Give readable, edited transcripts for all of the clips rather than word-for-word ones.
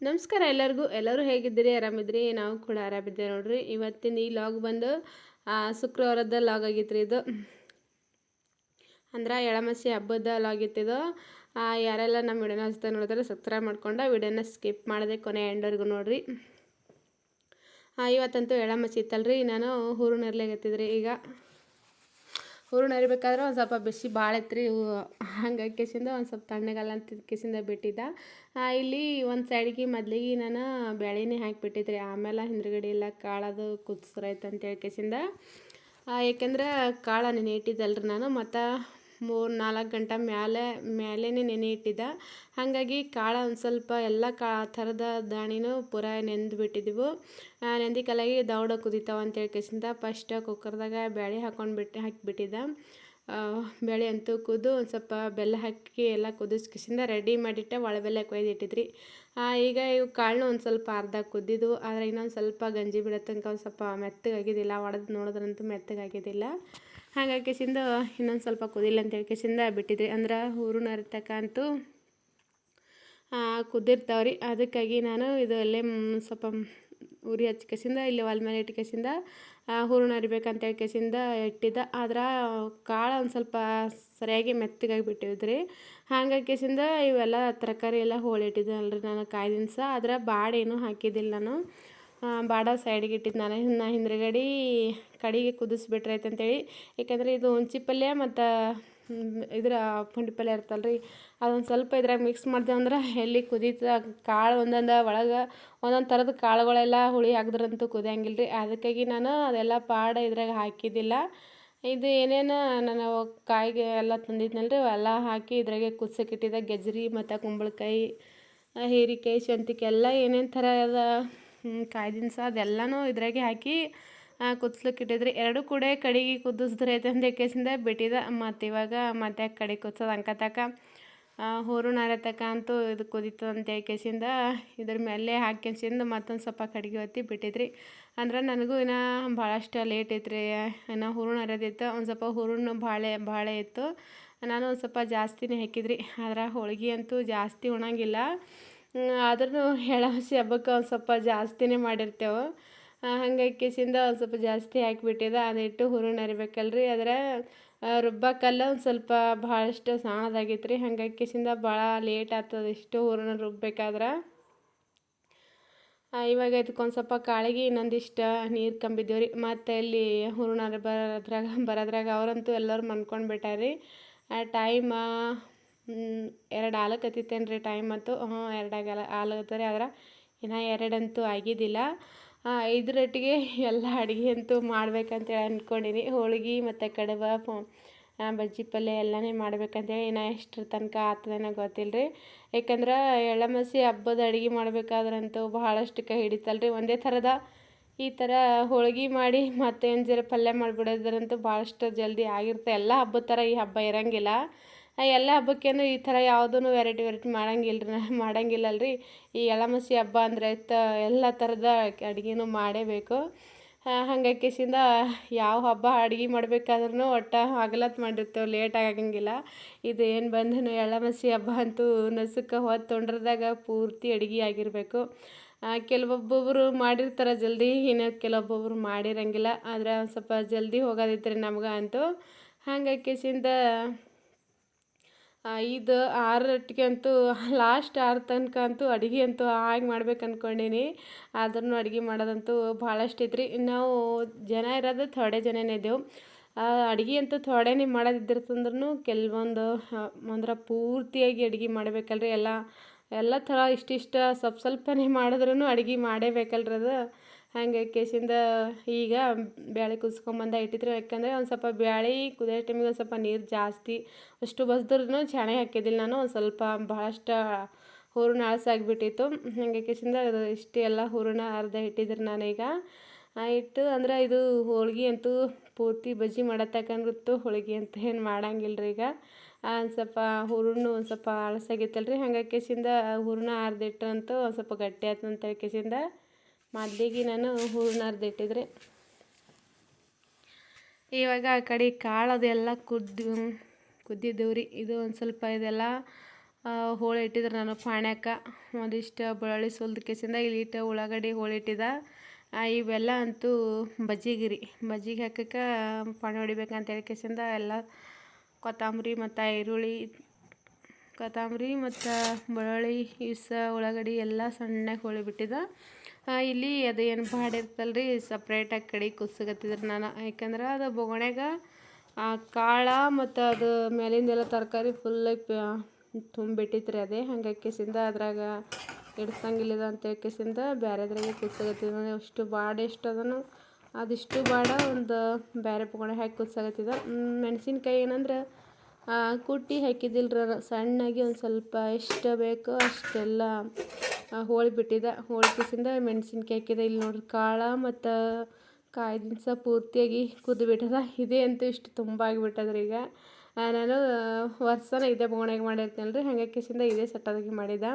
ನಮಸ್ಕಾರ ಎಲ್ಲರಿಗೂ. ಎಲ್ಲರೂ ಹೇಗಿದ್ದೀರಿ? ಆರಾಮಿದ್ರಿ? ನಾವು ಕೂಡ ಆರಾಮಿದ್ದೇವೆ ನೋಡ್ರಿ. ಇವತ್ತಿನ ಈ ಲಾಗ್ ಬಂದು ಶುಕ್ರವಾರದ ಲಾಗ್ ಆಗಿತ್ತು ಇದು. ಅಂದ್ರೆ ಎಳಮಸಿ ಹಬ್ಬದ ಲಾಗ್ ಇತ್ತಿದು. ಯಾರೆಲ್ಲ ನಮ್ಮ ವಿಡಿಯೋನ ಹೊಸ್ದಾಗಿ ನೋಡಿದ್ರೆ ಸಬ್ಸ್ಕ್ರೈಬ್ ಮಾಡ್ಕೊಂಡು ವಿಡಿಯೋನ ಸ್ಕಿಪ್ ಮಾಡದೆ ಕೊನೆ ಎಂಡ್ವರೆಗೂ ನೋಡ್ರಿ. ಇವತ್ತಂತೂ ಎಳಮಸಿ ಇತ್ತಲ್ರಿ. ನಾನು ಹೂರಣ ಇರ್ಲಾಗತ್ತಿದ್ರಿ. ಈಗ ಹೂರಣ ಇರಬೇಕಾದ್ರೆ ಒಂದು ಸ್ವಲ್ಪ ಬಿಸಿ ಭಾಳ ಇತ್ತು ರೀ. ಹಂಗಾಗಿ ಕೇಸಿಂದ ಒಂದು ಸ್ವಲ್ಪ ತಣ್ಣಗಲ್ಲ ಅಂತ ಕೇಸಿಂದ ಬಿಟ್ಟಿದ್ದ. ಇಲ್ಲಿ ಒಂದು ಸೈಡಿಗೆ ಮೊದಲಿಗೆ ನಾನು ಬೇಳೆನೇ ಹಾಕಿಬಿಟ್ಟಿದ್ರಿ. ಆಮೇಲೆ ಹಿಂದ್ಗಡೆ ಎಲ್ಲ ಕಾಳದು ಕುದಿಸ್ರೈತೆ ಅಂತೇಳಿ ಕೇಸಿಂದ. ಯಾಕೆಂದ್ರೆ ಕಾಳು ನೆನೆ ಇಟ್ಟಿದ್ದಲ್ರಿ ನಾನು. ಮತ್ತು 3-4 ಗಂಟೆ ಮೇಲೇ ನೆನೆ ಇಟ್ಟಿದ್ದ. ಹಾಗಾಗಿ ಕಾಳು ಒಂದು ಸ್ವಲ್ಪ ಎಲ್ಲ ಥರದ ದಾಣಿನೂ ಪೂರ ನೆಂದು ಬಿಟ್ಟಿದ್ದೆವು. ನೆಂದಿಕಲಾಗಿ ದೌಡ ಕುದಿತಾವ ಅಂತೇಳಿ ಕೇಸಿಂದ ಫಸ್ಟ್ ಕುಕ್ಕರ್ದಾಗ ಬೇಳೆ ಹಾಕಿಬಿಟ್ಟಿದ್ದ. ಬೇಳೆ ಅಂತೂ ಕುದ್ದು ಒಂದು ಸ್ವಲ್ಪ ಬೆಲ್ಲ ಹಾಕಿ ಎಲ್ಲ ಕುದಿಸ್ಕಿಸಿಂದ ರೆಡಿ ಮಾಡಿಟ್ಟೆ. ಒಳಬೆಲ್ಲ ಕೊಯ್ದಿಟ್ಟಿದ್ರಿ. ಈಗ ಇವು ಕಾಳನ್ನ ಒಂದು ಸ್ವಲ್ಪ ಅರ್ಧ ಕುದ್ದಿದ್ವು. ಆದರೆ ಇನ್ನೊಂದು ಸ್ವಲ್ಪ ಗಂಜಿ ಬಿಡೋ ತನಕ ಒಂದು ಸ್ವಲ್ಪ ಮೆತ್ತಗಾಗಿದ್ದಿಲ್ಲ. ಒಡೆದು ನೋಡಿದ್ರಂತೂ ಮೆತ್ತಗಾಗಿದ್ದಿಲ್ಲ. ಹಾಗಾಗಿ ಕೇಸಿಂದ ಇನ್ನೊಂದು ಸ್ವಲ್ಪ ಕುದಿಲ್ಲ ಅಂತೇಳಿ ಕೇಸಿಂದ ಬಿಟ್ಟಿದ್ರಿ. ಅಂದ್ರೆ ಹೂರಣ ಇರ್ತಕ್ಕಂತೂ ಕುದ್ದಿರ್ತಾವ್ರಿ. ಅದಕ್ಕಾಗಿ ನಾನು ಇದು ಅಲ್ಲೇ ಸ್ವಲ್ಪ ಉರಿ ಹಚ್ಕೇಸಿಂದ ಇಲ್ಲಿ ಒಲೆ ಮೇಲೆ ಇಟ್ಕೇಸಿಂದ ಹೂರಣ ಅರಿಬೇಕಂತೇಳಿ ಕೇಸಿಂದ ಇಟ್ಟಿದ್ದ. ಆದ್ರೆ ಕಾಳು ಒಂದು ಸ್ವಲ್ಪ ಸರಿಯಾಗಿ ಮೆತ್ತಗಾಗಿ ಬಿಟ್ಟಿದ್ರಿ. ಹಾಗಾಗಿ ಕೇಸಿಂದ ಇವೆಲ್ಲ ತರಕಾರಿ ಎಲ್ಲ ಹೋಳಿಟ್ಟಿದ್ದಲ್ರಿ ನಾನು ಕಾಯಿ ದಿನಸ. ಆದ್ರೆ ಬಾಡೇನು ಹಾಕಿದ್ದಿಲ್ಲ ನಾನು. ಬಾಡ ಸೈಡಿಗೆ ಇಟ್ಟಿದ್ದು ನಾನು. ಹಿಂದ್ಗಡೆ ಕಡಿಗೆ ಕುದಿಸ್ಬಿಟ್ರೈತೆ ಅಂತೇಳಿ. ಯಾಕಂದರೆ ಇದು ಹುಂಚಿ ಪಲ್ಯ ಮತ್ತು ಇದ್ರ ಪುಂಡಿ ಪಲ್ಯ ಇರ್ತಲ್ರಿ, ಅದೊಂದು ಸ್ವಲ್ಪ ಇದ್ರಾಗ ಮಿಕ್ಸ್ ಮಾಡ್ದೇವು ಅಂದ್ರೆ ಎಲ್ಲಿ ಕುದೀತದ ಕಾಳು ಒಂದೊಂದು ಒಳಗೆ ಒಂದೊಂದು ಥರದ ಕಾಳುಗಳೆಲ್ಲ ಹುಳಿ ಹಾಕಿದ್ರಂತೂ ಕುದಿಯಂಗಿಲ್ಲ ರೀ. ಅದಕ್ಕಾಗಿ ನಾನು ಅದೆಲ್ಲ ಪಾಡ ಇದ್ರಾಗ ಹಾಕಿದ್ದಿಲ್ಲ. ಇದು ಏನೇನು ನಾನು ಕಾಯಿಗೆ ಎಲ್ಲ ತಂದಿದ್ನಲ್ರಿ ಅವೆಲ್ಲ ಹಾಕಿ ಇದ್ರಾಗೆ ಕುದ್ಸಕ್ಕಿಟ್ಟಿದ್ದೆ. ಗೆಜ್ರಿ ಮತ್ತು ಕುಂಬಳಕಾಯಿ, ಹೀರೆಕಾಯಿ, ಸೌಂತಿಕಾಯಿ ಎಲ್ಲ ಏನೇನು ಥರದ ಕಾಯಿ ದಿನಸ ಅದೆಲ್ಲನೂ ಇದ್ರಾಗೆ ಹಾಕಿ ಕುದಿಸ್ಲಿಕ್ಕಿಟ್ಟಿದ್ರಿ. ಎರಡು ಕೂಡ ಕಡೆಗೆ ಕುದಿಸಿದ್ರೈತೆ ಅಂತ ಕೇಸಿಂದ ಬಿಟ್ಟಿದ್ದ. ಮತ್ತು ಇವಾಗ ಮತ್ತೆ ಕಡೆ ಕುದಿಸೋದು ಅಂಕತಕ ಹೂರಣ ಅರತಕ ಅಂತೂ ಇದು ಕುದೀತದೆ ಅಂತೇಳಿ ಕೇಸಿಂದ ಇದ್ರ ಮೇಲೆ ಹಾಕ್ಯಸಿಂದ ಮತ್ತೊಂದು ಸ್ವಲ್ಪ ಕಡೆಗೆ ಹೊತ್ತಿ ಬಿಟ್ಟಿದ್ರಿ. ಅಂದ್ರೆ ನನಗೂ ಇನ್ನೂ ಭಾಳಷ್ಟು ಲೇಟ್ ಐತ್ರಿ. ಇನ್ನು ಹೂರಣ ಅರೆದಿತ್ತು. ಒಂದು ಸ್ವಲ್ಪ ಹೂರಣ ಭಾಳ ಇತ್ತು. ನಾನು ಒಂದು ಸ್ವಲ್ಪ ಜಾಸ್ತಿನೇ ಹಾಕಿದ್ರಿ. ಆದ್ರೆ ಹೋಳ್ಗೆ ಅಂತೂ ಜಾಸ್ತಿ ಉಣಂಗಿಲ್ಲ. ಆದ್ರೂ ಎಳಮಸಿ ಹಬ್ಬಕ್ಕೆ ಒಂದು ಸ್ವಲ್ಪ ಜಾಸ್ತಿನೇ ಮಾಡಿರ್ತೇವೆ. ಹಾಗಾಗಿ ಕೇಸಿಂದ ಒಂದು ಸ್ವಲ್ಪ ಜಾಸ್ತಿ ಹಾಕಿಬಿಟ್ಟಿದ್ದೆ. ಅದಿಟ್ಟು ಹೂರಣ ಅರಿಬೇಕಲ್ರಿ. ಆದರೆ ರುಬ್ಬಕ್ಕಲ್ಲ ಒಂದು ಸ್ವಲ್ಪ ಭಾಳಷ್ಟು ಸಣ್ಣದಾಗಿತ್ತು ರೀ. ಹಾಗಾಗಿ ಕೇಸಿಂದ ಭಾಳ ಲೇಟ್ ಆಗ್ತದೆ ಇಷ್ಟು ಹೂರಣ ರುಬ್ಬಬೇಕಾದ್ರೆ. ಇವಾಗ ಇದಕ್ಕೊಂದು ಸ್ವಲ್ಪ ಕಾಳಿಗೆ ಇನ್ನೊಂದಿಷ್ಟು ನೀರು ಕಂಬಿದ್ದೇವೆ ರೀ. ಮತ್ತು ಇಲ್ಲಿ ಹೂರಣ ಬರೋದ್ರಾಗ ಅವರಂತೂ ಎಲ್ಲರೂ ಮನ್ಕೊಂಡು ಬಿಟ್ಟಾರ್ರಿ. ಟೈಮ 2 ಆಲಕತ್ತಿತ್ತೇನು ರೀ ಟೈಮ್ ಅಂತೂ. 2 ಆಲಕತ್ತಾರೆ. ಆದ್ರೆ ಇನ್ನು 2 ಅಂತೂ ಆಗಿದ್ದಿಲ್ಲ. ಇದರೊಟ್ಟಿಗೆ ಎಲ್ಲ ಅಡುಗೆ ಅಂತೂ ಮಾಡ್ಬೇಕಂತೇಳಿ ಅಂದ್ಕೊಂಡೀನಿ. ಹೋಳ್ಗೆ ಮತ್ತು ಕಡುಬು, ಬಜ್ಜಿ ಪಲ್ಯ ಎಲ್ಲನೇ ಮಾಡ್ಬೇಕಂತೇಳಿ. ಇನ್ನು ಎಷ್ಟರ ತನಕ ಆಗ್ತದೇನೋ ಗೊತ್ತಿಲ್ಲ ರೀ. ಯಾಕಂದ್ರೆ ಎಳ್ಳಮಸಿ ಹಬ್ಬದ ಅಡುಗೆ ಮಾಡ್ಬೇಕಾದ್ರಂತೂ ಭಾಳಷ್ಟು ಕೈ ಹಿಡಿತಲ್ರಿ. ಒಂದೇ ಥರದ ಈ ಥರ ಹೋಳ್ಗೆ ಮಾಡಿ ಮತ್ತು ಏನು ಜರ ಪಲ್ಯ ಮಾಡಿಬಿಡೋದ್ರಂತೂ ಭಾಳಷ್ಟು ಜಲ್ದಿ ಆಗಿರುತ್ತೆ. ಎಲ್ಲ ಹಬ್ಬದ ಥರ ಈ ಹಬ್ಬ ಇರೋಂಗಿಲ್ಲ. ಎಲ್ಲ ಹಬ್ಬಕ್ಕೇನು ಈ ಥರ ಯಾವುದೂ ವೆರೈಟಿ ಮಾಡಂಗಿಲ್ಲಲ್ರಿ. ಈ ಎಳ್ಳಮಸಿ ಹಬ್ಬ ಅಂದರೆ ಎಲ್ಲ ಥರದ ಅಡುಗೆನೂ ಮಾಡೇಬೇಕು. ಹಾಗಾಗಿ ಕೇಸಿಂದ ಯಾವ ಹಬ್ಬ ಅಡುಗೆ ಮಾಡ್ಬೇಕಾದ್ರೂ ಒಟ್ಟು ಹಗಲತ್ತು ಮಾಡಿರ್ತೇವೆ, ಲೇಟ್ ಆಗಂಗಿಲ್ಲ. ಇದು ಏನು ಬಂದು ಎಳ್ಳಮಸಿ ಹಬ್ಬ ಅಂತೂ ನಸುಕ್ಕೆ ಹೊತ್ತು ಉಂಡ್ರದಾಗ ಪೂರ್ತಿ ಅಡುಗೆ ಆಗಿರಬೇಕು. ಕೆಲವೊಬ್ಬೊಬ್ಬರು ಮಾಡಿರ್ತಾರೆ ಜಲ್ದಿ, ಇನ್ನು ಕೆಲವೊಬ್ಬೊಬ್ರು ಮಾಡಿರಂಗಿಲ್ಲ. ಆದರೆ ಒಂದು ಸ್ವಲ್ಪ ಜಲ್ದಿ ಹೋಗೋದಿತ್ತು ರೀ ನಮ್ಗೆ ಅಂತೂ. ಹಾಗಾಗಿ ಕೇಸಿಂದ ಇದು 6 ಅಂತೂ ಲಾಸ್ಟ್ 6 ತನಕ ಅಂತೂ ಅಡುಗೆ ಅಂತೂ ಹಾಗೆ ಮಾಡ್ಬೇಕು ಅಂದ್ಕೊಂಡೀನಿ. ಆದ್ರೂ ಅಡುಗೆ ಮಾಡೋದಂತೂ ಭಾಳಷ್ಟು ಐತ್ರಿ. ನಾವು ಜನ ಇರೋದು ಥೋಡೆ ಜನನೇ ಇದ್ದೆವು. ಅಡುಗೆ ಅಂತೂ ಥೋಡೆನೇ ಮಾಡೋದಿದ್ದಿರ್ತಂದ್ರೂ ಕೆಲವೊಂದು ಅಂದ್ರೆ ಪೂರ್ತಿಯಾಗಿ ಅಡುಗೆ ಮಾಡ್ಬೇಕಲ್ರಿ. ಎಲ್ಲ ಥರ ಇಷ್ಟಿಷ್ಟು ಸ್ವಲ್ಪನೇ ಮಾಡಿದ್ರೂ ಅಡುಗೆ ಮಾಡೇಬೇಕಲ್ರಿ ಅದು. ಹಾಗಾಗಿ ಕೇಸಿಂದ ಈಗ ಬೇಳೆ ಕುದಿಸ್ಕೊಂಬಂದ ಇಟ್ಟಿದ್ರು. ಯಾಕಂದರೆ ಒಂದು ಸ್ವಲ್ಪ ಬೇಳೆ ಕುದಿಯೋ ಟೈಮಿಗೆ ಒಂದು ಸ್ವಲ್ಪ ನೀರು ಜಾಸ್ತಿ ಅಷ್ಟು ಬಸ್ದ್ರೂ ಚೆನ್ನಾಗಿ ಹಾಕಿದ್ದಿಲ್ಲ ನಾನು. ಒಂದು ಸ್ವಲ್ಪ ಭಾಳಷ್ಟು ಹೂರಣ ಅಳಸಾಗಿಬಿಟ್ಟಿತ್ತು. ಹಾಗೆ ಕೇಸಿಂದ ಅದು ಇಷ್ಟು ಎಲ್ಲ ಹೂರಣ ಅರ್ಧ ಇಟ್ಟಿದ್ರು ನಾನೀಗ. ಇಟ್ಟು ಅಂದ್ರೆ ಇದು ಹೋಳ್ಗೆ ಅಂತೂ ಪೂರ್ತಿ ಬಜ್ಜಿ ಮಾಡತಕ್ಕಂಗಿತ್ತು. ಹೋಳ್ಗೆ ಅಂತ ಏನು ಮಾಡಂಗಿಲ್ಲ ರೀ ಈಗ. ಒಂದು ಸ್ವಲ್ಪ ಹೂರಣ ಒಂದು ಸ್ವಲ್ಪ ಅಳಸಾಗಿತ್ತಲ್ರಿ. ಹಾಗಾಗಿ ಕೇಸಿಂದ ಹೂರಣ ಅರ್ಧಿಟ್ಟು ಅಂತೂ ಒಂದು ಸ್ವಲ್ಪ ಗಟ್ಟಿ ಆಯ್ತು ಅಂತೇಳಿ ಕೇಸಿಂದ ಮೊದಲಿಗೆ ನಾನು ಹೂರಣ ಅರ್ಧಿಟ್ಟಿದ್ರಿ. ಇವಾಗ ಆ ಕಡೆ ಕಾಳು ಅದೆಲ್ಲ ಕುದ್ದಿದ್ದವು ರೀ. ಇದು ಒಂದು ಸ್ವಲ್ಪ ಇದೆಲ್ಲ ಹೋಳು ಇಟ್ಟಿದ್ರೆ ನಾನು ಪಾಣ್ಯಾಕ ಒಂದಿಷ್ಟು ಬೆಳ್ಳುಳ್ಳಿ ಸುಲ್ದಕ್ಕೆಸಿಂದ ಇಲ್ಲಿಟ್ಟು ಉಳ್ಳಾಗಡ್ಡಿ ಹೋಳು ಇಟ್ಟಿದ್ದ. ಇವೆಲ್ಲ ಅಂತೂ ಬಜ್ಜಿಗೆ ಹಾಕಕ್ಕೆ ಪಾಣಿ ಹೊಡಿಬೇಕಂತ ಹೇಳ್ಕೆಸಿಂದ ಎಲ್ಲ ಕೊತ್ತಂಬರಿ ಮತ್ತು ಈರುಳ್ಳಿ ಮತ್ತು ಬೆಳ್ಳುಳ್ಳಿ ಉಳ್ಳಾಗಡ್ಡಿ ಎಲ್ಲ ಸಣ್ಣಗೆ ಹೊಳಿಬಿಟ್ಟಿದ್ದ. ಇಲ್ಲಿ ಅದು ಏನು ಬಾಡಿರ್ತಲ್ಲ ರೀ ಸಪ್ರೇಟಾಗಿ ಕಡೆ ಕುದಿಸಕತ್ತಿದ್ರು ನಾನು, ಯಾಕಂದ್ರೆ ಅದು ಬೊಗಣ್ಯಾಗ ಕಾಳು ಮತ್ತು ಅದು ಮೇಲಿಂದೆಲ್ಲ ತರಕಾರಿ ಫುಲ್ಲಾಗಿ ತುಂಬಿಟ್ಟಿತ್ತು ರೀ ಅದೇ. ಹಂಗಾಕಿಸಿಂದ ಅದ್ರಾಗ ಇಡ್ಸಂಗಿಲ್ಲದ ಅಂತ ಹೇಳ್ಕೆಸಿಂದ ಬೇರೆದ್ರಾಗೆ ಕುದಿಸಕತ್ತಿದ್ದ. ಅಷ್ಟು ಬಾಡ ಎಷ್ಟು ಅದನ್ನು ಅದಿಷ್ಟು ಬಾಡ ಒಂದು ಬೇರೆ ಬೊಗಣೆ ಹಾಕಿ ಕುದಿಸಕತ್ತಿದ್ದ. ಮೆಣಸಿನ್ಕಾಯಿ ಏನಂದ್ರೆ ಕುಟ್ಟಿ ಹಾಕಿದ್ದಿಲ್ರಿ ನಾನು, ಸಣ್ಣಾಗಿ ಒಂದು ಸ್ವಲ್ಪ ಎಷ್ಟು ಬೇಕೋ ಅಷ್ಟೆಲ್ಲ ಹೋಳಿಬಿಟ್ಟಿದ್ದ. ಹೋಳ್ಕಿಸಿಂದ ಮೆಣಸಿನ್ಕಾಯಿ ಹಾಕಿದೆ. ಇಲ್ಲಿ ನೋಡ್ರಿ ಕಾಳು ಮತ್ತು ಕಾಯಿ ದಿನಸ ಪೂರ್ತಿಯಾಗಿ ಕುದ್ದುಬಿಟ್ಟದ. ಇದೇ ಅಂತೂ ಇಷ್ಟು ತುಂಬ ಆಗಿಬಿಟ್ಟದ್ರಿ. ಈಗ ನಾನು ವರ್ಷನ ಇದೇ ಬೊಗಣ್ಯಾಗ ಮಾಡಿರ್ತೀನಲ್ಲ ರೀ, ಹಾಗಾಕಿಸಿಂದ ಇದೇ ಸೆಟ್ಟದಾಗಿ ಮಾಡಿದ್ದೆ.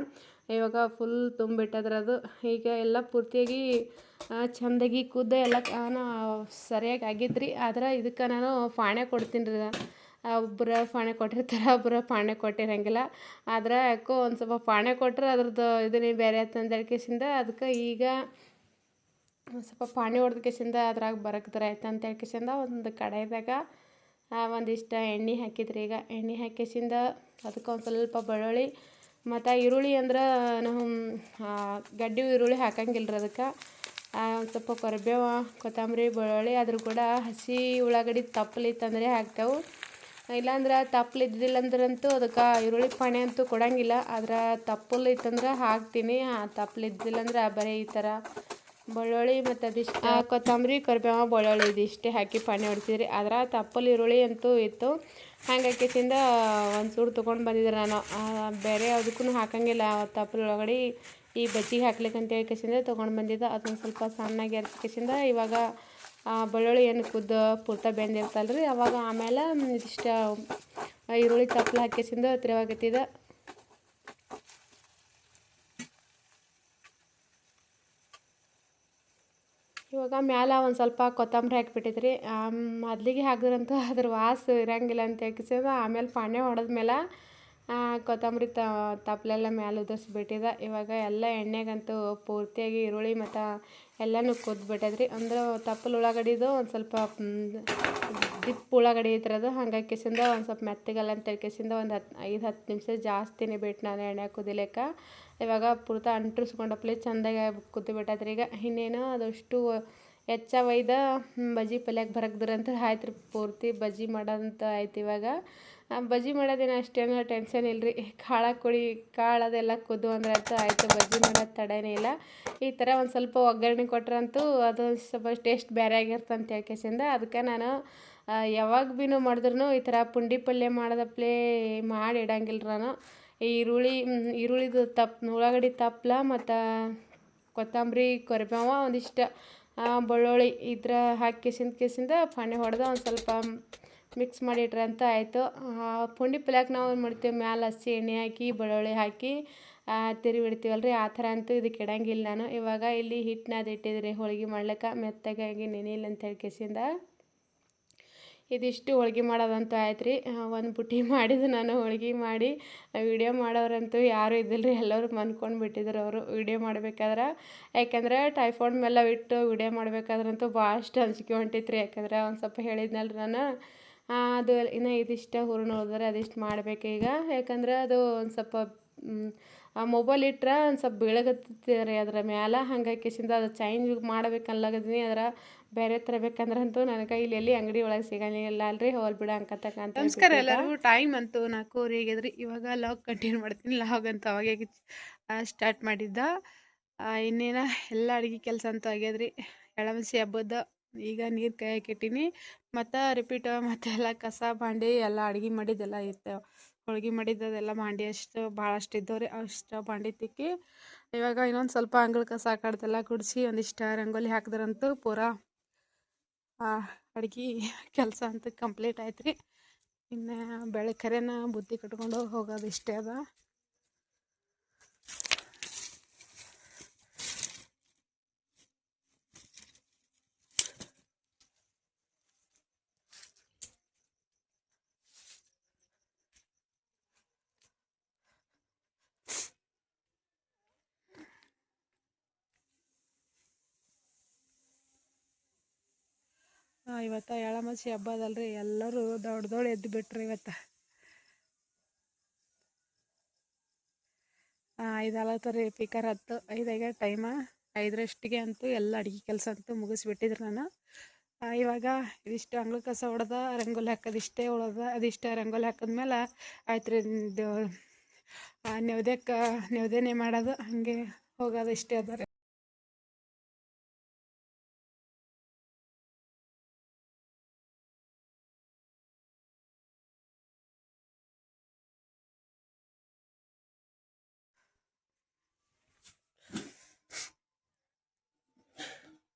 ಇವಾಗ ಫುಲ್ ತುಂಬಿಟ್ಟದ್ರ ಅದು. ಈಗ ಎಲ್ಲ ಪೂರ್ತಿಯಾಗಿ ಚೆಂದಾಗಿ ಕುದ್ದ ಎಲ್ಲ ಸರಿಯಾಗಿ ಆಗಿದ್ರಿ. ಆದ್ರೆ ಇದಕ್ಕೆ ನಾನು ಪಾಣೆ ಕೊಡ್ತೀನಿ ರೀ. ಒಬ್ಬರು ಪಾಣೆ ಕೊಟ್ಟಿರ್ತಾರೆ, ಒಬ್ಬರು ಪಾಣೆ ಕೊಟ್ಟಿರಂಗಿಲ್ಲ. ಆದ್ರೆ ಯಾಕೋ ಒಂದು ಸ್ವಲ್ಪ ಪಾಣೆ ಕೊಟ್ಟರೆ ಅದ್ರದ್ದು ಇದನ್ನೇ ಬೇರೆ ಆಯ್ತಂದು ಹೇಳ್ಕೆಸಿಂದ ಅದಕ್ಕೆ ಈಗ ಒಂದು ಸ್ವಲ್ಪ ಪಾಣಿ ಹೊಡೆದ್ಕೆಸಿಂದ ಅದ್ರಾಗ ಬರಕ್ತರ ಆಯ್ತು ಅಂತ ಹೇಳ್ಕೆಸಿಂದ ಒಂದು ಕಡಾಯಿದಾಗ ಒಂದಿಷ್ಟು ಎಣ್ಣೆ ಹಾಕಿದ್ರಿ. ಈಗ ಎಣ್ಣೆ ಹಾಕಿಸಿಂದ ಅದಕ್ಕೆ ಒಂದು ಸ್ವಲ್ಪ ಬೆಳ್ಳುಳ್ಳಿ ಮತ್ತು ಈರುಳ್ಳಿ ಅಂದ್ರೆ ನಾವು ಗಡ್ಡೆ ಈರುಳ್ಳಿ ಹಾಕಂಗಿಲ್ಲ ರೀ ಅದಕ್ಕೆ. ಒಂದು ಸ್ವಲ್ಪ ಕರಿಬೇವು, ಕೊತ್ತಂಬರಿ, ಬೆಳ್ಳುಳ್ಳಿ, ಅದ್ರ ಕೂಡ ಹಸಿ ಉಳ್ಳಾಗಡ್ಡಿ ತಪ್ಪಲಿತ್ತಂದರೆ ಹಾಕ್ತೇವೆ. ಇಲ್ಲಾಂದ್ರೆ ತಪ್ಪಲಿದ್ದಿಲ್ಲಂದ್ರಂತೂ ಅದಕ್ಕೆ ಈರುಳ್ಳಿ ಪಾಣಿ ಅಂತೂ ಕೊಡಂಗಿಲ್ಲ. ಆದ್ರೆ ತಪ್ಪಲಿತ್ತಂದ್ರೆ ಹಾಕ್ತೀನಿ, ತಪ್ಪಲಿದ್ದಿಲ್ಲಂದ್ರೆ ಬರೀ ಈ ಥರ ಬೆಳ್ಳುಳ್ಳಿ ಮತ್ತು ಅದಿಷ್ಟು ಕೊತ್ತಂಬರಿ, ಕರಿಬೇವು, ಬೆಳ್ಳುಳ್ಳಿ ಇದಿಷ್ಟೇ ಹಾಕಿ ಪಾಣಿ ಹೊಡ್ತಿದ್ರಿ. ಆದ್ರೆ ತಪ್ಪಲು ಈರುಳ್ಳಿ ಅಂತೂ ಇತ್ತು. ಹಾಗಾಕಿಸಿಂದ ಒಂದು ಸೂಡು ತೊಗೊಂಡು ಬಂದಿದ್ದೆ ನಾನು. ಬೇರೆ ಯಾವುದಕ್ಕೂ ಹಾಕಂಗಿಲ್ಲ ತಪ್ಪಲು ಉಳ್ಳಾಗಡ್ಡಿ, ಈ ಬಜ್ಜಿಗೆ ಹಾಕ್ಲಿಕ್ಕೆ ಅಂತ ಹೇಳ್ಕೆಸಿಂದ ತೊಗೊಂಡು ಬಂದಿದ್ದೆ. ಅದೊಂದು ಸ್ವಲ್ಪ ಸಣ್ಣಗೆ ಎರ್ಕೆಸಿಂದ ಇವಾಗ ಬೆಳ್ಳುಳ್ಳಿ ಏನು ಪೂರ್ತ ಬೆಂದಿರ್ತಲ್ಲ ರೀ, ಅವಾಗ ಆಮೇಲೆ ಇದಿಷ್ಟು ಈರುಳ್ಳಿ ತಪ್ಪಲು ಹಾಕಿಸಿಂದ ತಿರುವಾಗತ್ತಿದ್ದ. ಇವಾಗ ಮ್ಯಾಲೆ ಒಂದು ಸ್ವಲ್ಪ ಕೊತ್ತಂಬರಿ ಹಾಕಿಬಿಟ್ಟಿದ್ರಿ. ಮೊದಲಿಗೆ ಹಾಕಿದ್ರಂತೂ ಅದ್ರ ವಾಸ ಇರಂಗಿಲ್ಲ ಅಂತ ಹೇಳ್ಕೆಸಿಂದ ಆಮೇಲೆ ಪಾಣೆ ಹೊಡೆದ್ಮೇಲೆ ಕೊತ್ತಂಬರಿ ತಪ್ಪಲೆಲ್ಲ ಮ್ಯಾಲೆ ಉದುರಿಸ್ಬಿಟ್ಟಿದ್ದ. ಇವಾಗ ಎಲ್ಲ ಎಣ್ಣೆಗಂತೂ ಪೂರ್ತಿಯಾಗಿ ಈರುಳ್ಳಿ ಮತ್ತು ಎಲ್ಲನೂ ಕುದ್ಬಿಟ್ಟದ್ರಿ. ಅಂದ್ರೆ ತಪ್ಪಲು ಉಳ್ಳಾಗಡ್ಡಿದು ಒಂದು ಸ್ವಲ್ಪ ದಿಪ್ಪ ಉಳ್ಳಾಗಡ್ಡಿ ಐತ್ರದು. ಹಾಗಾಕಿಸಿಂದ ಒಂದು ಸ್ವಲ್ಪ ಮೆತ್ತಗಲ್ಲ ಅಂತ ಹೇಳ್ಕೆಸಿಂದ ಒಂದು 5-10 ನಿಮಿಷ ಜಾಸ್ತಿನೇ ಬಿಟ್ಟು ನಾನು ಎಣ್ಣೆ ಕುದಿಲಿಕ್ಕೆ. ಇವಾಗ ಪೂರ್ತ ಅಂಟ್ರಿಸ್ಕೊಂಡಪ್ಲೆ ಚೆಂದಾಗಿ ಕುದ್ದುಬಿಟ್ಟದ್ರಿ. ಈಗ ಇನ್ನೇನು ಅದಷ್ಟು ಹೆಚ್ಚ ಒಯ್ದ ಬಜ್ಜಿ ಪಲ್ಯಕ್ಕೆ ಬರಕ್ದ್ರಂತ ಆಯ್ತು ರೀ. ಪೂರ್ತಿ ಬಜ್ಜಿ ಮಾಡೋದಂತ ಆಯ್ತು. ಇವಾಗ ಬಜ್ಜಿ ಮಾಡೋದೇನು ಅಷ್ಟೇನು ಟೆನ್ಷನ್ ಇಲ್ಲರಿ. ಕಾಳು ಅದೆಲ್ಲ ಕುದ್ದು ಅಂದ್ರೆ ಅಂತೂ ಆಯಿತು, ಬಜ್ಜಿ ಮಾಡೋದು ತಡನೇ ಇಲ್ಲ. ಈ ಥರ ಒಂದು ಸ್ವಲ್ಪ ಒಗ್ಗರಣೆ ಕೊಟ್ರಂತೂ ಅದು ಸ್ವಲ್ಪ ಟೇಸ್ಟ್ ಬೇರೆ ಆಗಿರ್ತಂತ ಅಂತ ಹೇಳ್ಕೆಸಿಂದ ಅದಕ್ಕೆ ನಾನು ಯಾವಾಗ ಭೀ ಮಾಡಿದ್ರೂ ಈ ಥರ ಪುಂಡಿ ಪಲ್ಯ ಮಾಡೋದಪ್ಲೇ ಮಾಡಿ ಇಡಂಗಿಲ್ಲ ನಾನು. ಈರುಳ್ಳಿದು ಉಳ್ಳಾಗಡ್ಡಿ ತಪ್ಪಲ ಮತ್ತು ಕೊತ್ತಂಬರಿ, ಕರಿಬೇವು, ಒಂದಿಷ್ಟು ಬೆಳ್ಳುಳ್ಳಿ ಈ ಥರ ಹಾಕಿಸಿಂದ ಪಾಣಿ ಹೊಡೆದು ಒಂದು ಸ್ವಲ್ಪ ಮಿಕ್ಸ್ ಮಾಡಿಟ್ರೆ ಅಂತ ಆಯಿತು. ಪುಂಡಿ ಪಲ್ಯಕ್ಕೆ ನಾವು ಏನು ಮಾಡ್ತೀವಿ, ಮ್ಯಾಲೆ ಹಸಿ ಎಣ್ಣೆ ಹಾಕಿ ಬೆಳ್ಳುಳ್ಳಿ ಹಾಕಿ ತಿರುವಿಡ್ತೀವಲ್ಲ ರೀ, ಆ ಥರ ಅಂತೂ ಇದಕ್ಕೆ ಇಡಂಗಿಲ್ಲ ನಾನು. ಇವಾಗ ಇಲ್ಲಿ ಹಿಟ್ಟನ್ನ ಇಟ್ಟಿದ್ರಿ ಹೋಳಿಗೆ ಮಾಡ್ಲಿಕ್ಕೆ ಮೆತ್ತಗಾಗಿ ನೆನೆಯಿಲ್ಲ ಅಂತ ಹೇಳ್ಕೆಸಿಂದ ಇದಿಷ್ಟು ಹೋಳ್ಗೆ ಮಾಡೋದಂತೂ ಆಯ್ತು ರೀ. ಒಂದು ಬುಟ್ಟಿ ಮಾಡಿದ್ದು ನಾನು ಹೋಳ್ಗೆ ಮಾಡಿ. ವಿಡಿಯೋ ಮಾಡೋರಂತೂ ಯಾರೂ ಇದ್ದಿಲ್ಲ ರೀ, ಎಲ್ಲರೂ ಮನ್ಕೊಂಡು ಬಿಟ್ಟಿದ್ರು ಅವರು ವಿಡಿಯೋ ಮಾಡ್ಬೇಕಾದ್ರೆ. ಯಾಕಂದ್ರೆ ಟೈಫಾಯ್ಡ್ ಮೇಲೆ ಇಟ್ಟು ವಿಡಿಯೋ ಮಾಡ್ಬೇಕಾದ್ರಂತೂ ಭಾಳಷ್ಟು ಅಂಜಿಕೆ ಹೊಂಟಿತ್ತು ರೀ. ಯಾಕಂದ್ರೆ ಒಂದು ಸ್ವಲ್ಪ ಹೇಳಿದ್ನಲ್ಲ ನಾನು, ಅದು ಇನ್ನು ಇದಿಷ್ಟು ಹೂರ್ಣ ಉಳಿದ್ರೆ ಅದಿಷ್ಟು ಮಾಡಬೇಕು ಈಗ. ಯಾಕಂದ್ರೆ ಅದು ಒಂದು ಸ್ವಲ್ಪ ಮೊಬೈಲ್ ಇಟ್ಟರೆ ಒಂದು ಸ್ವಲ್ಪ ಬೀಳಗತ್ತೆ ರೀ ಅದರ ಮ್ಯಾಲೆ. ಹಾಗಾಕಿಸಿಂದ ಅದು ಚೇಂಜ್ ಮಾಡ್ಬೇಕನ್ಲಾಗದೀನಿ. ಅದರ ಬೇರೆ ತರಬೇಕಂದ್ರಂತೂ ನನಗೆ ಇಲ್ಲಿ ಅಂಗಡಿ ಒಳಗೆ ಸಿಗಂಗಿಲ್ಲ ಅಲ್ರಿ, ಹೋಲ್ ಬಿಡ ಅಂಕತಕ್ಕಂತ. ನಮಸ್ಕಾರ ಎಲ್ಲರಿಗೂ. ಟೈಮ್ ಅಂತೂ 4:30 ಆಗ್ಯದ್ರಿ. ಇವಾಗ ಲಾಗ್ ಕಂಟಿನ್ಯೂ ಮಾಡ್ತೀನಿ. ಲಾಗ್ ಅಂತೂ ಅವಾಗೆ ಸ್ಟಾರ್ಟ್ ಮಾಡಿದ್ದ. ಇನ್ನೇನು ಎಲ್ಲ ಅಡುಗೆ ಕೆಲಸ ಅಂತೂ ಆಗ್ಯದ್ರಿ. ಎಳಮಸಿ ಹಬ್ಬದ ಈಗ ನೀರು ಕಾಯಕ್ಕಿಟ್ಟೀನಿ ಮತ್ತು ರಿಪೀಟ್ ಮತ್ತು ಎಲ್ಲ ಕಸ ಭಾಂಡಿ ಎಲ್ಲ ಅಡುಗೆ ಮಾಡಿದ್ದೆಲ್ಲ ಇರ್ತೇವೆ. ಹೋಳ್ಗೆ ಮಾಡಿದ್ದೆಲ್ಲ ಭಾಂಡಿ ಅಷ್ಟು ಭಾಳಷ್ಟು ಇದ್ದವ್ರಿ. ಅಷ್ಟು ಭಾಂಡಿ ತಿಕ್ಕಿ ಇವಾಗ ಇನ್ನೊಂದು ಸ್ವಲ್ಪ ಅಂಗಳ ಕಸ ಕಡ್ದೆಲ್ಲ ಗುಡಿಸಿ ಒಂದಿಷ್ಟು ರಂಗೋಲಿ ಹಾಕಿದ್ರಂತೂ ಪೂರಾ ಅಡುಗೆ ಕೆಲಸ ಅಂತೂ ಕಂಪ್ಲೀಟ್ ಆಯ್ತು ರೀ. ಇನ್ನು ಬೆಳಕರೆನ ಬುತ್ತಿ ಕಟ್ಕೊಂಡು ಹೋಗೋದು ಇಷ್ಟೇ ಅದ. ಇವತ್ತು ಎಳ್ಳಮಾವಾಸ್ಯೆ ಹಬ್ಬ ಅದಲ್ರಿ, ಎಲ್ಲರೂ ದೊಡ್ಡ ಎದ್ದು ಬಿಟ್ರಿ ಇವತ್ತು. 5 ರೀ ಪಿಕರ್ 5 ಟೈಮ 5ರಷ್ಟಿಗೆ ಅಂತೂ ಎಲ್ಲ ಅಡುಗೆ ಕೆಲಸ ಅಂತೂ ಮುಗಿಸ್ಬಿಟ್ಟಿದ್ರು ನಾನು. ಇವಾಗ ಇದಿಷ್ಟು ಅಂಗಳ ಕಸ ಹೊಡೆದ ರಂಗೋಲಿ ಹಾಕೋದಿಷ್ಟೇ ಉಳ್ದ. ಅದಿಷ್ಟೇ ರಂಗೋಲಿ ಹಾಕಿದ್ಮೇಲೆ ಆಯ್ತು ರೀ ನೈವೇದ್ಯನೇ ಮಾಡೋದು, ಹಾಗೆ ಹೋಗೋದು ಇಷ್ಟೇ ಅದ ರೀ.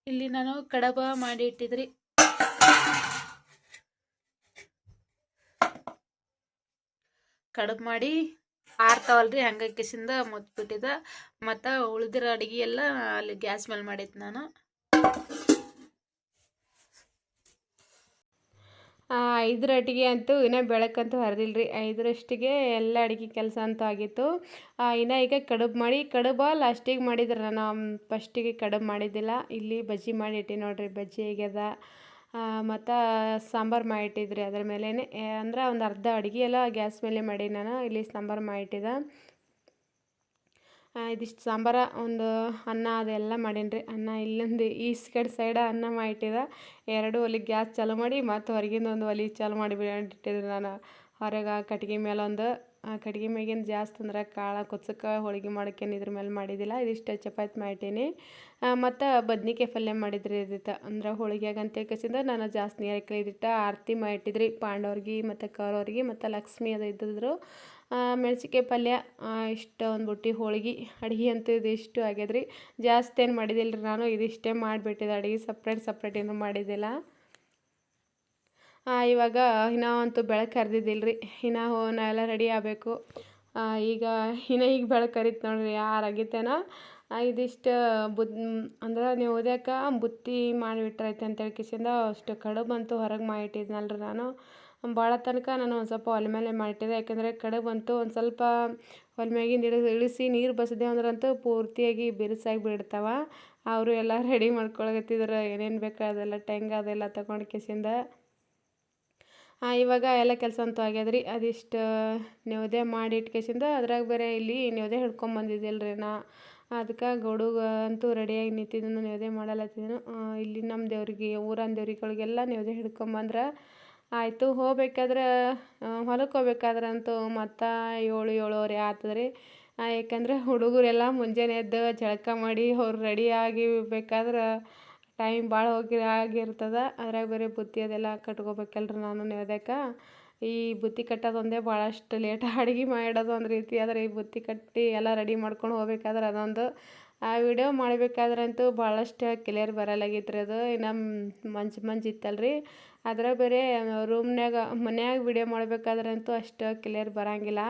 ಇಲ್ಲಿ ನಾನು ಕಡಬ ಮಾಡಿ ಇಟ್ಟಿದ್ರಿ. ಕಡಬು ಮಾಡಿ ಆರ್ತಾವಲ್ರಿ, ಹಂಗಾಗಿ ಕಿಸಿಂದ ಮುಚ್ಬಿಟ್ಟಿದ. ಮತ್ತು ಉಳಿದಿರೋ ಅಡುಗೆ ಎಲ್ಲ ಅಲ್ಲಿ ಗ್ಯಾಸ್ ಮೇಲೆ ಮಾಡಿತ್ತು ನಾನು. 5 ಅಟ್ಟಿಗೆ ಅಂತೂ ಇನ್ನೂ ಬೆಳಕಂತೂ ಹರಿದಿಲ್ರಿ. 5ರಷ್ಟಿಗೆ ಎಲ್ಲ ಅಡುಗೆ ಕೆಲಸ ಅಂತೂ ಆಗಿತ್ತು. ಇನ್ನು ಈಗ ಕಡುಬು ಮಾಡಿ, ಕಡುಬು ಲಾಸ್ಟಿಗೆ ಮಾಡಿದ್ರೆ ನಾನು ಫಸ್ಟಿಗೆ ಕಡುಬು ಮಾಡಿದ್ದಿಲ್ಲ. ಇಲ್ಲಿ ಬಜ್ಜಿ ಮಾಡಿ ಇಟ್ಟಿ ನೋಡ್ರಿ, ಬಜ್ಜಿ ಆಗ್ಯದ. ಮತ್ತು ಸಾಂಬಾರು ಮಾಡಿಟ್ಟಿದ್ರಿ ಅದ್ರ ಮೇಲೇ, ಅಂದ್ರೆ ಒಂದು ಅರ್ಧ ಅಡುಗೆ ಎಲ್ಲ ಗ್ಯಾಸ್ ಮೇಲೆ ಮಾಡಿ ನಾನು ಇಲ್ಲಿ ಸಾಂಬಾರು ಮಾಡಿಟ್ಟಿದ್ದೆ. ಇದಿಷ್ಟು ಸಾಂಬಾರ, ಒಂದು ಅನ್ನ ಅದೆಲ್ಲ ಮಾಡೀನಿ. ಅನ್ನ ಇಲ್ಲೊಂದು ಈಸ್ಕಡೆ ಸೈಡ ಅನ್ನ ಮಾಡಿಟ್ಟಿದ್ದೆ. 2 ಒಲೆ ಗ್ಯಾಸ್ ಚಾಲು ಮಾಡಿ ಮತ್ತು ಹೊರಗಿಂದ ಒಂದು ಒಲೆ ಚಾಲು ಮಾಡಿ ಇಟ್ಟಿದ್ರಿ ನಾನು. ಹೊರಗೆ ಕಟ್ಗೆ ಮೇಲೊಂದು, ಕಟ್ಗೆ ಮ್ಯಾಗಿಂದ ಜಾಸ್ತಿ ಅಂದ್ರೆ ಕಾಳು ಕುಚ್ಚಕ್ಕೆ ಹೋಳಿಗೆ ಮಾಡೋಕ್ಕೇನು ಇದ್ರ ಮೇಲೆ ಮಾಡಿದ್ದಿಲ್ಲ. ಇದಿಷ್ಟು ಚಪಾತಿ ಮಾಡಿಟ್ಟೀನಿ. ಮತ್ತು ಬದ್ನಿಕಾಯಿ ಪಲ್ಯ ಮಾಡಿದ್ರಿ ಇದಿತ್ತು, ಅಂದ್ರೆ ಹೋಳಿಗೆಗಂತ ಕಸಿಂದ ನಾನು ಜಾಸ್ತಿ ನೀರು ಹಾಕಿದಿಟ್ಟು ಆರತಿ ಮಾಡಿಟ್ಟಿದ್ರಿ ಪಾಂಡವ್ರಿಗೆ ಮತ್ತು ಕೌರವ್ರಿಗೆ ಮತ್ತು ಲಕ್ಷ್ಮಿ ಅದು ಇದ್ದಿದ್ರು. ಮೆಣಸಿನ್ಕಾಯಿ ಪಲ್ಯ, ಇಷ್ಟು ಒಂದು ಬುಟ್ಟಿ ಹೋಳಿಗೆ ಅಡುಗೆ ಅಂತೂ ಇದಿಷ್ಟು ಆಗ್ಯದ್ರಿ. ಜಾಸ್ತಿ ಏನು ಮಾಡಿದ್ದಿಲ್ಲ ರೀ ನಾನು, ಇದಿಷ್ಟೇ ಮಾಡಿಬಿಟ್ಟಿದ್ದೆ ಅಡುಗೆ, ಸಪ್ರೇಟ್ ಏನೂ ಮಾಡಿದ್ದಿಲ್ಲ. ಇವಾಗ ಇನ್ನೂ ಅಂತೂ ಬೆಳಕು ಹರಿದಿದ್ದಿಲ್ಲ ರೀ, ಇನ್ನೂ ನಾವೆಲ್ಲ ರೆಡಿ ಆಗಬೇಕು. ಈಗ ಬೆಳಕು ಹರಿತು ನೋಡ್ರಿ, 6 ಆಗೈತೇನೋ. ಇದಿಷ್ಟು ಅಂದ್ರೆ ನೀವು ಓದ್ಯಾಕ ಬುತ್ತಿ ಮಾಡಿಬಿಟ್ರೈತೆ ಅಂತೇಳಿ ಕಿಸಿಂದ ಅಷ್ಟು ಕಡುಬಂತೂ ಹೊರಗೆ ಮಾಡಿಟ್ಟಿದ್ನಲ್ರಿ ನಾನು. ಭಾಳ ತನಕ ನಾನು ಒಂದು ಸ್ವಲ್ಪ ಒಲೆ ಮೇಲೆ ಮಾಡಿಟ್ಟಿದ್ದೆ, ಯಾಕೆಂದರೆ ಕಡುಬಂತೂ ಒಂದು ಸ್ವಲ್ಪ ಒಲೆ ಮ್ಯಾಗಿಂದ ಇಳಿಸಿ ನೀರು ಬಸಿದೆ ಅಂದ್ರಂತೂ ಪೂರ್ತಿಯಾಗಿ ಬಿರುಸಾಗಿ ಬಿಡ್ತಾವೆ. ಅವರು ಎಲ್ಲ ರೆಡಿ ಮಾಡ್ಕೊಳಕತ್ತಿದ್ರು, ಏನೇನು ಬೇಕು ಅದೆಲ್ಲ ಟೆಂಗ ಅದೆಲ್ಲ ತಗೊಂಡು ಕಿಸಿಂದ. ಇವಾಗ ಎಲ್ಲ ಕೆಲಸ ಅಂತೂ ಆಗ್ಯದ್ರಿ. ಅದಿಷ್ಟು ನೈವೇದ್ಯ ಮಾಡಿ ಇಟ್ಕೇಸಿಂದ ಅದ್ರಾಗ ಬೇರೆ ಇಲ್ಲಿ ನೈವೇದ್ಯ ಹಿಡ್ಕೊಂಬಂದಿದ್ದಿಲ್ರಿ ನಾ. ಅದಕ್ಕೆ ಗೌಡುಗ ಅಂತೂ ರೆಡಿಯಾಗಿ ನಿಂತಿದ್ದನು, ನೈವೇದ್ಯ ಮಾಡಲತ್ತಿದ್ದನು. ಇಲ್ಲಿ ನಮ್ಮ ದೇವ್ರಿಗೆ, ಊರನ್ನ ದೇವ್ರಿಗಳಿಗೆಲ್ಲ ನೈವೇದ್ಯ ಹಿಡ್ಕೊಂಬಂದ್ರೆ ಆಯಿತು. ಹೋಗ್ಬೇಕಾದ್ರೆ ಹೊಲಕ್ಕೆ ಹೋಗ್ಬೇಕಾದ್ರಂತೂ ಮತ್ತು 7-7:30 ಆಗ್ತದ್ರಿ. ಯಾಕಂದ್ರೆ ಹುಡುಗರೆಲ್ಲ ಮುಂಜಾನೆ ಎದ್ದು ಜಳಕ ಮಾಡಿ ಅವ್ರು ರೆಡಿಯಾಗಿ ಬೇಕಾದ್ರೆ ಟೈಮ್ ಭಾಳ ಆಗಿರ್ತದೆ. ಅದ್ರಾಗ ಬೇರೆ ಬುತ್ತಿ ಅದೆಲ್ಲ ಕಟ್ಕೋಬೇಕಲ್ರಿ ನಾನು ನೈವೇದ್ಯಕ್ಕೆ. ಈ ಬುತ್ತಿ ಕಟ್ಟೋದು ಒಂದೇ ಭಾಳಷ್ಟು ಲೇಟ್, ಅಡುಗೆ ಮಾಡೋದು ಒಂದು ರೀತಿ ಆದರೆ ಈ ಬುತ್ತಿ ಕಟ್ಟಿ ಎಲ್ಲ ರೆಡಿ ಮಾಡ್ಕೊಂಡು ಹೋಗ್ಬೇಕಾದ್ರೆ ಅದೊಂದು. ಆ ವಿಡಿಯೋ ಮಾಡಬೇಕಾದ್ರಂತೂ ಭಾಳಷ್ಟು ಕ್ಲಿಯರ್ ಬರಲಾಗಿತ್ತು ರೀ ಅದು, ಇನ್ನು ಮಂಜು ಇತ್ತಲ್ರಿ. ಅದ್ರಾಗ ಬೇರೆ ಮನ್ಯಾಗ ವಿಡಿಯೋ ಮಾಡ್ಬೇಕಾದ್ರಂತೂ ಅಷ್ಟು ಕ್ಲಿಯರ್ ಬರೋಂಗಿಲ್ಲ.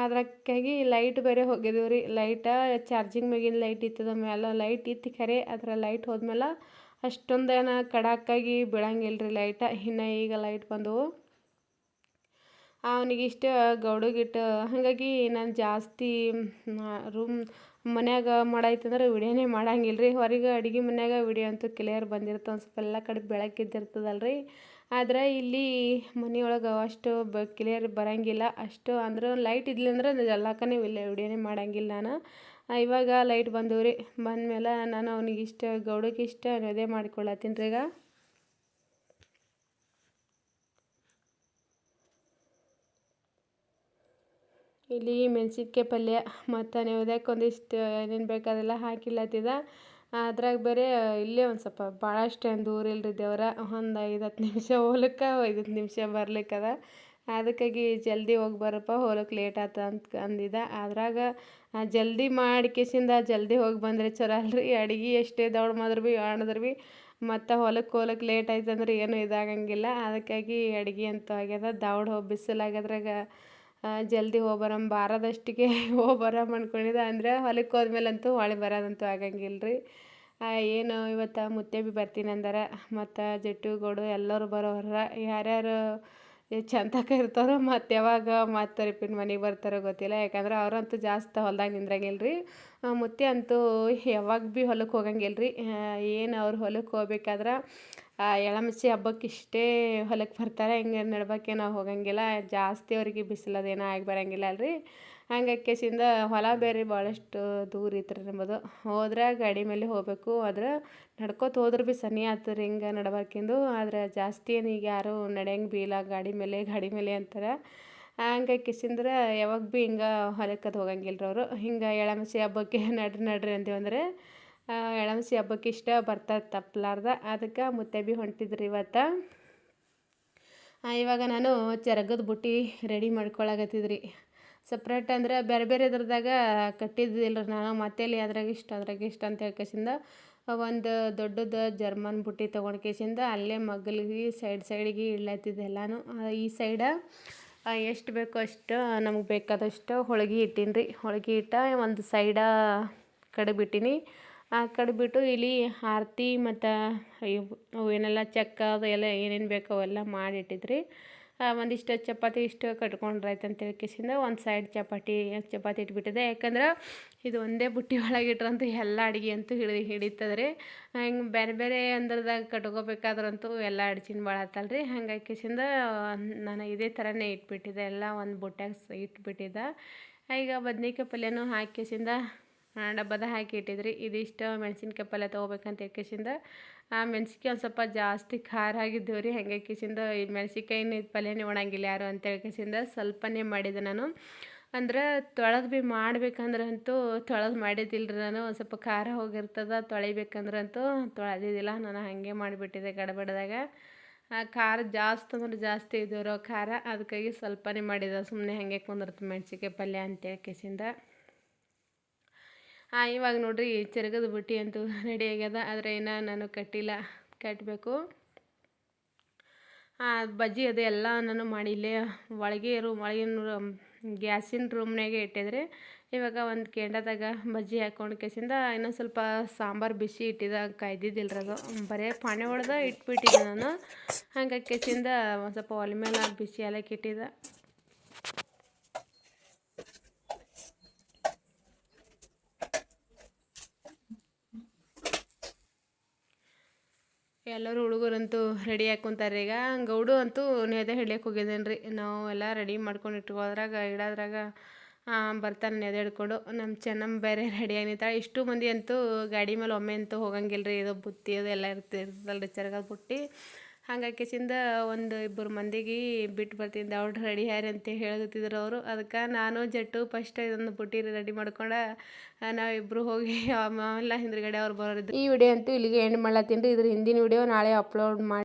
ಅದಕ್ಕಾಗಿ ಲೈಟ್ ಬೇರೆ ಹೋಗಿದ್ದೀವಿ ರೀ. ಲೈಟ ಚಾರ್ಜಿಂಗ್ ಮ್ಯಾಗಿನ ಲೈಟ್ ಇತ್ತದ ಮೇಲೆ ಲೈಟ್ ಇತ್ತು ಖರೆ, ಅದರ ಲೈಟ್ ಹೋದ್ಮೇಲೆ ಅಷ್ಟೊಂದೇನು ಖಡಕ್ಕಾಗಿ ಬೀಳಂಗಿಲ್ಲ ರೀ ಲೈಟ. ಇನ್ನು ಈಗ ಲೈಟ್ ಬಂದವು. ಅವನಿಗಿಷ್ಟು ಗೌಡಗಿಟ್ಟು, ಹಾಗಾಗಿ ನಾನು ಜಾಸ್ತಿ ಮನ್ಯಾಗ ಮಾಡಾಯ್ತಂದ್ರೆ ವಿಡಿಯೋನೇ ಮಾಡಂಗಿಲ್ಲ ರೀ. ಹೊರಗೆ ಅಡುಗೆ ಮನ್ಯಾಗ ವಿಡಿಯೋ ಅಂತೂ ಕ್ಲಿಯರ್ ಬಂದಿರ್ತವೆ, ಒಂದು ಸ್ವಲ್ಪ ಎಲ್ಲ ಕಡೆ ಬೆಳಕಿದ್ದಿರ್ತದಲ್ರಿ. ಆದರೆ ಇಲ್ಲಿ ಮನೆಯೊಳಗೆ ಅಷ್ಟು ಕ್ಲಿಯರ್ ಬರೋಂಗಿಲ್ಲ ಅಷ್ಟು. ಅಂದ್ರೆ ಲೈಟ್ ಇದ್ಲಂದ್ರೆ ಎಲ್ಲಕ್ಕನೇ ವಿಡಿಯೋನೇ ಮಾಡಂಗಿಲ್ಲ ನಾನು. ಇವಾಗ ಲೈಟ್ ಬಂದವು ರೀ. ಬಂದಮೇಲೆ ನಾನು ಅವನಿಗಿಷ್ಟು ಗೌಡಗಿಷ್ಟ ನೈವೇದ್ಯ ಮಾಡಿಕೊಳ್ಳತ್ತೀನಿ ರೀ ಈಗ. ಇಲ್ಲಿ ಮೆಣಸಿನ್ಕಾಯಿ ಪಲ್ಯ ಮತ್ತು ನೈವೇದ್ಯಕ್ಕೆ ಒಂದಿಷ್ಟು ಏನೇನು ಬೇಕಾದೆಲ್ಲ ಹಾಕಿಲ್ಲತ್ತಿದ. ಅದ್ರಾಗ ಬೇರೆ ಇಲ್ಲೇ ಒಂದು ಸ್ವಲ್ಪ ಭಾಳಷ್ಟು ಏನು ದೂರ ಇಲ್ಲರಿ ದೇವ್ರ, ಒಂದು 5-10 ನಿಮಿಷ ಹೋಗ್ಲಿಕ್ಕೆ 5 ನಿಮಿಷ ಬರ್ಲಿಕ್ಕದ. ಅದಕ್ಕಾಗಿ ಜಲ್ದಿ ಹೋಗಿ ಬರಪ್ಪ, ಹೋಗ್ಲಿಕ್ಕೆ ಲೇಟ್ ಆತ ಅಂತ ಅಂದಿದ್ದ. ಅದ್ರಾಗ ಜಲ್ದಿ ಮಾಡಿ ಕಿಸಿಂದ ಜಲ್ದಿ ಹೋಗಿ ಬಂದರೆ ಚಲೋ ಅಲ್ರಿ. ಅಡುಗೆ ಎಷ್ಟೇ ದೌಡ್ ಮಾಡಿದ್ರು ಭೀ ಮತ್ತು ಹೊಲಕ್ಕೆ ಲೇಟ್ ಆಯ್ತು ಅಂದ್ರೆ ಏನೂ ಇದಾಗಂಗಿಲ್ಲ. ಅದಕ್ಕಾಗಿ ಅಡುಗೆ ಅಂತೂ ಆಗ್ಯದ, ದೌಡ್ ಹೋಗಿ ಬಿಸಿಲಾಗದ್ರಾಗ ಜಲ್ದಿ ಹೋಗ್ಬರಂ ಬಾರದಷ್ಟಿಗೆ ಹೋಗ್ಬರಂ ಅಂದ್ಕೊಂಡಿದ್ದೆ. ಅಂದರೆ ಹೊಲಕ್ಕೆ ಹೋದ್ಮೇಲಂತೂ ಹೊಳ್ಳಿ ಬರೋದಂತೂ ಆಗಂಗಿಲ್ಲ ರೀ. ಏನು ಇವತ್ತು ಮುತ್ತೆ ಭೀ ಬರ್ತೀನಿ ಅಂದಾರ, ಮತ್ತು ಜಟ್ಟು ಗೌಡು ಎಲ್ಲರೂ ಬರೋರ. ಯಾರ್ಯಾರು ಚಂತಕ ಇರ್ತಾರೋ ಮತ್ತು ಯಾವಾಗ ಮತ್ತು ರಿಪೀಟ್ ಮನೆಗೆ ಬರ್ತಾರೋ ಗೊತ್ತಿಲ್ಲ. ಯಾಕಂದ್ರೆ ಅವರಂತೂ ಜಾಸ್ತಿ ಹೊಲ್ದಾಗ ನಿಂದ್ರಂಗಿಲ್ಲ ರೀ. ಮುತ್ತೆ ಅಂತೂ ಯಾವಾಗ ಭೀ ಹೊಲಕ್ಕೆ ಹೋಗಂಗಿಲ್ಲ ರೀ. ಏನು ಅವ್ರು ಹೊಲಕ್ಕೆ ಹೋಗ್ಬೇಕಾದ್ರೆ ಎಳಮಸಿ ಹಬ್ಬಕ್ಕೆ ಇಷ್ಟೇ ಹೊಲಕ್ಕೆ ಬರ್ತಾರೆ. ಹಿಂಗೆ ನಡ್ಬೇಕೇನೋ ಹೋಗಂಗಿಲ್ಲ, ಜಾಸ್ತಿ ಅವ್ರಿಗೆ ಬಿಸಿಲದೇನೋ ಆಗಿ ಬರಂಗಿಲ್ಲ ಅಲ್ರಿ. ಹಂಗಾಕೆಸಿಂದ ಹೊಲ ಬೇರೆ ಭಾಳಷ್ಟು ದೂರ ಇತ್ತು ನಮ್ಮದು. ಹೋದ್ರೆ ಗಾಡಿ ಮೇಲೆ ಹೋಗಬೇಕು, ಆದ್ರೆ ನಡ್ಕೋತ ಹೋದ್ರೆ ಭೀ ಸನಿ ಆಗ್ತದೆ ಹಿಂಗೆ ನಡ್ಬರ್ಕಿಂದು. ಆದ್ರೆ ಜಾಸ್ತಿ ಏನು ಈಗ ಯಾರು ನಡೆಯಂಗೆ ಭೀ ಇಲ್ಲ, ಗಾಡಿ ಮೇಲೆ ಅಂತಾರೆ. ಹಂಗಾಕೆಸಿಂದ್ರೆ ಯಾವಾಗ ಭೀ ಹಿಂಗೆ ಹೊಲಕ್ಕದು ಹೋಗಂಗಿಲ್ಲ ರೀ ಅವರು. ಹಿಂಗೆ ಎಳಮಸಿ ಹಬ್ಬಕ್ಕೆ ನಡ್ರಿ ಅಂತೀವಂದ್ರೆ ಎಳಮಸಿ ಹಬ್ಬಕ್ಕೆ ಇಷ್ಟ ಬರ್ತಾರೆ ತಪ್ಪಲಾರ್ದ. ಅದಕ್ಕೆ ಮುತ್ತೆ ಭೀ ಹೊಂಟಿದ್ರಿ ಇವತ್ತು. ಇವಾಗ ನಾನು ಚರಗದ ಬುಟ್ಟಿ ರೆಡಿ ಮಾಡ್ಕೊಳಕತ್ತಿದ್ರಿ. ಸಪ್ರೇಟ್ ಅಂದರೆ ಬೇರೆ ಬೇರೆ ಇದ್ರದಾಗ ಕಟ್ಟಿದ್ದಿಲ್ಲ ರೀ ನಾನು. ಮತ್ತೇಲಿ ಅದ್ರಾಗ ಇಷ್ಟ ಅಂತ ಹೇಳ್ಕೇಸಿಂದ ಒಂದು ದೊಡ್ಡದು ಜರ್ಮನ್ ಬುಟ್ಟಿ ತೊಗೊಂಡ್ಕೇಸಿಂದ ಅಲ್ಲೇ ಮಗ್ಲಿಗೆ ಸೈಡಿಗೆ ಇಡ್ಲತ್ತಿದ್ದೆ ಎಲ್ಲನೂ. ಈ ಸೈಡ ಎಷ್ಟು ಬೇಕೋ ಅಷ್ಟು ನಮಗೆ ಬೇಕಾದಷ್ಟು ಹೊಳ್ಗೆ ಇಟ್ಟೀನಿ ರೀ. ಹೊಳ್ಗೆ ಇಟ್ಟ ಒಂದು ಸೈಡ ಕಡಿಬಿಟ್ಟಿನಿ. ಆ ಕಡಿಬಿಟ್ಟು ಇಲ್ಲಿ ಆರತಿ ಮತ್ತು ಅವೇನೆಲ್ಲ ಚಕ್ಕ ಅದು ಎಲ್ಲ ಏನೇನು ಬೇಕೋ ಅವೆಲ್ಲ ಮಾಡಿಟ್ಟಿದ್ರಿ. ಒಂದಿಷ್ಟು ಚಪಾತಿ ಇಷ್ಟು ಕಟ್ಕೊಂಡ್ರೆ ಆಯ್ತು ಅಂತ ಹೇಳ್ಕೇಸಿಂದ ಒಂದು ಸೈಡ್ ಚಪಾತಿ ಇಟ್ಬಿಟ್ಟಿದೆ. ಯಾಕಂದ್ರೆ ಇದು ಒಂದೇ ಬುಟ್ಟಿ ಒಳಗೆ ಇಟ್ರಂತೂ ಎಲ್ಲ ಅಡುಗೆ ಅಂತೂ ಹಿಡಿತದ್ರಿ. ಹಿಂಗೆ ಬೇರೆ ಬೇರೆ ಅಂದ್ರದಾಗ ಕಟ್ಕೋಬೇಕಾದ್ರಂತೂ ಎಲ್ಲ ಅಡ್ಚಿನ ಭಾಳ ಆತಲ್ರಿ. ಹಂಗಾಕಿಸಿಂದ ನಾನು ಇದೇ ಥರನೇ ಇಟ್ಬಿಟ್ಟಿದ್ದೆ, ಎಲ್ಲ ಒಂದು ಬುಟ್ಟ್ಯಾಗ ಇಟ್ಬಿಟ್ಟಿದ್ದೆ. ಈಗ ಬದ್ನಿಕಾಯಿ ಪಲ್ಯನೂ ಹಾಕಿಸಿಂದ ಡಬ್ಬದ ಹಾಕಿ ಇಟ್ಟಿದ್ರಿ. ಇದಿಷ್ಟು ಮೆಣಸಿನ್ಕಾಯಿ ಪಲ್ಯ ತೊಗೋಬೇಕಂತ ಹೇಳ್ಕೇಸಿಂದ ಮೆಣಸಿನ್ಕಾಯಿ ಒಂದು ಸ್ವಲ್ಪ ಜಾಸ್ತಿ ಖಾರ ಆಗಿದ್ದೇವೆ ರೀ. ಹಂಗಾಕಿಸಿಂದ ಈ ಮೆಣಸಿನ್ಕಾಯಿನ ಪಲ್ಯನೇ ಉಣಂಗಿಲ್ಲ ಯಾರು ಅಂತ ಹೇಳ್ಕೇಸಿಂದ ಸ್ವಲ್ಪನೇ ಮಾಡಿದೆ ನಾನು. ಅಂದ್ರೆ ತೊಳೆದು ಭೀ ಮಾಡ್ಬೇಕಂದ್ರಂತೂ ತೊಳೆದು ಮಾಡಿದ್ದಿಲ್ಲ ರೀ ನಾನು. ಒಂದು ಸ್ವಲ್ಪ ಖಾರ ಹೋಗಿರ್ತದೆ, ತೊಳಿಬೇಕಂದ್ರಂತೂ ತೊಳೆದಿದ್ದಿಲ್ಲ ನಾನು. ಹಾಗೆ ಮಾಡಿಬಿಟ್ಟಿದ್ದೆ ಗಡಬಡದಾಗ. ಖಾರ ಜಾಸ್ತಿ ಅಂದ್ರೆ ಜಾಸ್ತಿ ಇದ್ದೇವ್ರೋ ಖಾರ, ಅದಕ್ಕಾಗಿ ಸ್ವಲ್ಪನೇ ಮಾಡಿದೆ. ಸುಮ್ಮನೆ ಹಾಗೆ ಕುಂದಿರ್ತು ಮೆಣಸಿನ್ಕಾಯಿ ಪಲ್ಯ ಅಂತ ಹೇಳ್ಕೇಸಿಂದ. ಇವಾಗ ನೋಡ್ರಿ ಚರಗದ ಬುಟ್ಟಿ ಅಂತೂ ರೆಡಿ ಆಗ್ಯದ. ಆದರೆ ಇನ್ನೂ ನಾನು ಕಟ್ಟಬೇಕು. ಬಜ್ಜಿ ಅದು ಎಲ್ಲ ನಾನು ಮಾಡಿ ಇಲ್ಲೇ ಒಳಗಿನ ಗ್ಯಾಸಿನ ರೂಮ್ನಾಗೆ ಇಟ್ಟಿದ್ರಿ. ಇವಾಗ ಒಂದು ಕೆಂಡದಾಗ ಬಜ್ಜಿ ಹಾಕ್ಕೊಂಡ್ಕೇಸಿಂದ ಇನ್ನೊಂದು ಸ್ವಲ್ಪ ಸಾಂಬಾರು ಬಿಸಿ ಇಟ್ಟಿದ್ದ, ಕಾಯ್ದಿದ್ದಿಲ್ಲ ರೀ ಅದು. ಬರೀ ಪಾಣೆ ಒಳ್ದ ಇಟ್ಬಿಟ್ಟಿದ್ದೆ ನಾನು. ಹಂಗಾಕೆಸಿಂದ ಒಂದು ಸ್ವಲ್ಪ ಒಲೆ ಮೇಲೆ ಬಿಸಿ ಹಾಲಕ್ಕೆ ಇಟ್ಟಿದ್ದೆ. ಎಲ್ಲರೂ ಹುಡುಗರಂತೂ ರೆಡಿ ಹಾಕ್ಕೊಂತಾರೆ ಈಗ. ಗೌಡು ಅಂತೂ ನೇದೆ ಹಿಡ್ಲಿಕ್ಕೆ ಹೋಗಿದ್ದೇನೆ ರೀ. ನಾವು ಎಲ್ಲ ರೆಡಿ ಮಾಡ್ಕೊಂಡು ಇಡೋದ್ರಾಗ ಬರ್ತಾನೆ ನೇದೆ ಹಿಡ್ಕೊಂಡು. ನಮ್ಮ ಚೆನ್ನಮ್ಮ ಬೇರೆ ರೆಡಿಯಾಗಿ ನಿಂತಾಳೆ. ಇಷ್ಟು ಮಂದಿ ಅಂತೂ ಗಾಡಿ ಮೇಲೆ ಒಮ್ಮೆ ಅಂತೂ ಹೋಗಂಗಿಲ್ಲ ರೀ. ಇದು ಬುತ್ತಿ ಅದು ಎಲ್ಲ ಇರ್ತದಲ್ಲ ರೀ ಚರಗದ ಬುಟ್ಟಿ. ಹಂಗಾಕಿಸಿಂದ ಒಂದು ಇಬ್ಬರು ಮಂದಿಗೆ ಬಿಟ್ಟು ಬರ್ತೀನಿ, ಅವ್ರು ರೆಡಿ ಯಾರು ಅಂತ ಹೇಳತ್ತಿದ್ರು ಅವರು. ಅದಕ್ಕೆ ನಾನು ಜಟ್ಟು ಫಸ್ಟ್ ಇದೊಂದು ಬುಟ್ಟಿ ರೆಡಿ ಮಾಡ್ಕೊಂಡು ನಾವಿಬ್ಬರು ಹೋಗಿ ಆಮೇಲೆ ಹಿಂದ್ಗಡೆ ಅವ್ರು ಬರೋರಿದ್ರು. ಈ ವಿಡಿಯೋ ಅಂತೂ ಇಲ್ಲಿಗೆ ಎಂಡ್ ಮಾಡ್ಲತ್ತೀನಿ ರೀ. ಇದ್ರ ಹಿಂದಿನ ವಿಡಿಯೋ ನಾಳೆ ಅಪ್ಲೋಡ್ ಮಾಡಿ